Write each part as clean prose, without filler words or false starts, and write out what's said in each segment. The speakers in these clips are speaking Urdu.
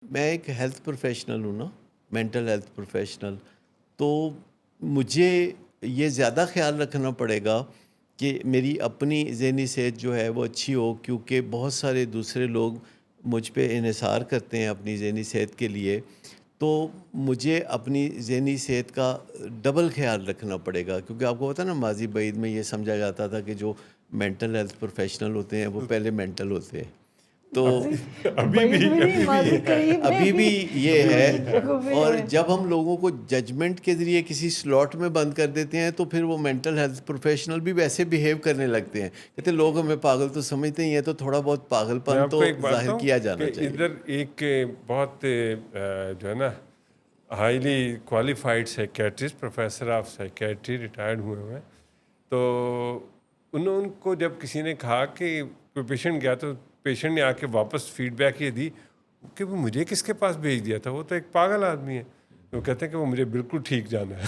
میں ایک ہیلتھ پروفیشنل ہوں نا، مینٹل ہیلتھ پروفیشنل، تو مجھے یہ زیادہ خیال رکھنا پڑے گا کہ میری اپنی ذہنی صحت جو ہے وہ اچھی ہو، کیونکہ بہت سارے دوسرے لوگ مجھ پہ انحصار کرتے ہیں اپنی ذہنی صحت کے لیے، تو مجھے اپنی ذہنی صحت کا ڈبل خیال رکھنا پڑے گا، کیونکہ آپ کو پتہ ہے نا، ماضی بعید میں یہ سمجھا جاتا تھا کہ جو مینٹل ہیلتھ پروفیشنل ہوتے ہیں وہ پہلے مینٹل ہوتے ہیں، تو ابھی بھی ابھی بھی یہ ہے۔ اور ہے۔ جب ہم لوگوں کو ججمنٹ کے ذریعے کسی سلاٹ میں بند کر دیتے ہیں تو پھر وہ مینٹل ہیلتھ پروفیشنل بھی ویسے بیہیو کرنے لگتے ہیں، کہتے ہیں لوگ ہمیں پاگل تو سمجھتے ہی ہیں، تو تھوڑا بہت پاگل میں پن آپ کو تو ایک بات ظاہر بتاؤں کیا جانا کہ چاہیے۔ ادھر ایک بہت جو ہے نا highly qualified psychiatrist, professor of psychiatry retired ہوئے ہیں، تو ان کو جب کسی نے کہا کہ کوئی پیشنٹ گیا تو پیشنٹ نے آ کے واپس فیڈ بیک یہ دی کہ وہ مجھے کس کے پاس بھیج دیا تھا، وہ تو ایک پاگل آدمی ہے۔ وہ کہتے ہیں کہ وہ مجھے بالکل ٹھیک جانا ہے۔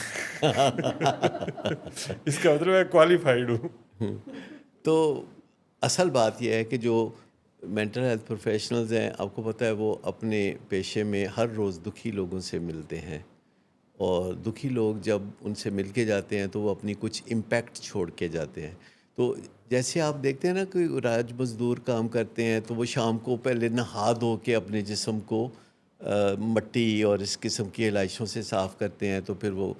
اس کا مطلب میں کوالیفائڈ ہوں۔ تو اصل بات یہ ہے کہ جو مینٹل ہیلتھ پروفیشنلز ہیں، آپ کو پتہ ہے وہ اپنے پیشے میں ہر روز دکھی لوگوں سے ملتے ہیں، اور دکھی لوگ جب ان سے مل کے جاتے ہیں تو وہ اپنی کچھ امپیکٹ چھوڑ کے جاتے ہیں۔ تو جیسے آپ دیکھتے ہیں نا کہ راج مزدور کام کرتے ہیں تو وہ شام کو پہلے نہا دھو کے اپنے جسم کو مٹی اور اس قسم کی علائشوں سے صاف کرتے ہیں، تو پھر وہ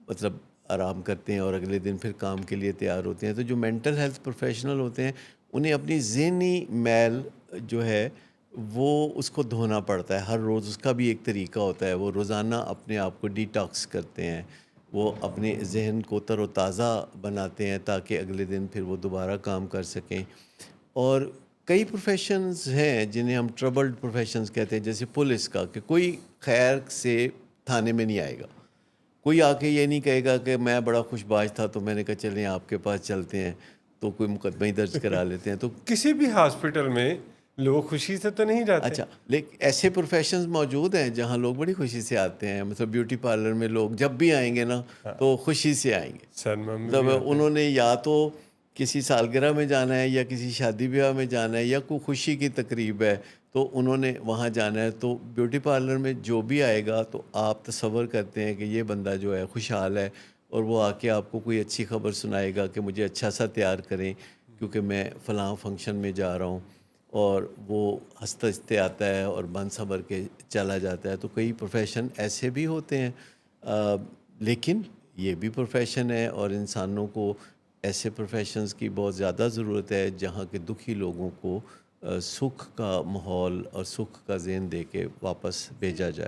مطلب آرام کرتے ہیں اور اگلے دن پھر کام کے لیے تیار ہوتے ہیں۔ تو جو مینٹل ہیلتھ پروفیشنل ہوتے ہیں انہیں اپنی ذہنی میل جو ہے وہ اس کو دھونا پڑتا ہے ہر روز، اس کا بھی ایک طریقہ ہوتا ہے، وہ روزانہ اپنے آپ کو ڈیٹاکس کرتے ہیں، وہ اپنے ذہن کو تر و تازہ بناتے ہیں تاکہ اگلے دن پھر وہ دوبارہ کام کر سکیں۔ اور کئی پروفیشنز ہیں جنہیں ہم ٹربلڈ پروفیشنز کہتے ہیں، جیسے پولیس کا، کہ کوئی خیر سے تھانے میں نہیں آئے گا، کوئی آ کے یہ نہیں کہے گا کہ میں بڑا خوش باش تھا تو میں نے کہا چلیں آپ کے پاس چلتے ہیں، تو کوئی مقدمہ ہی درج کرا لیتے ہیں۔ تو کسی بھی ہاسپٹل میں لوگ خوشی سے تو نہیں جاتے۔ اچھا، لیکن ایسے پروفیشنز موجود ہیں جہاں لوگ بڑی خوشی سے آتے ہیں، مطلب بیوٹی پارلر میں لوگ جب بھی آئیں گے نا تو خوشی سے آئیں گے، سینما میں مطلب بھی آتے ہیں۔ انہوں نے یا تو کسی سالگرہ میں جانا ہے یا کسی شادی بیاہ میں جانا ہے یا کوئی خوشی کی تقریب ہے تو انہوں نے وہاں جانا ہے۔ تو بیوٹی پارلر میں جو بھی آئے گا تو آپ تصور کرتے ہیں کہ یہ بندہ جو ہے خوشحال ہے، اور وہ آ کے آپ کو کوئی اچھی خبر سنائے گا کہ مجھے اچھا سا تیار کریں کیونکہ میں فلاں فنکشن میں جا رہا ہوں، اور وہ ہنستے ہنستے آتا ہے اور بن سنور کے چلا جاتا ہے۔ تو کئی پروفیشن ایسے بھی ہوتے ہیں، لیکن یہ بھی پروفیشن ہے، اور انسانوں کو ایسے پروفیشنز کی بہت زیادہ ضرورت ہے جہاں کے دکھی لوگوں کو سکھ کا ماحول اور سکھ کا ذہن دے کے واپس بھیجا جائے۔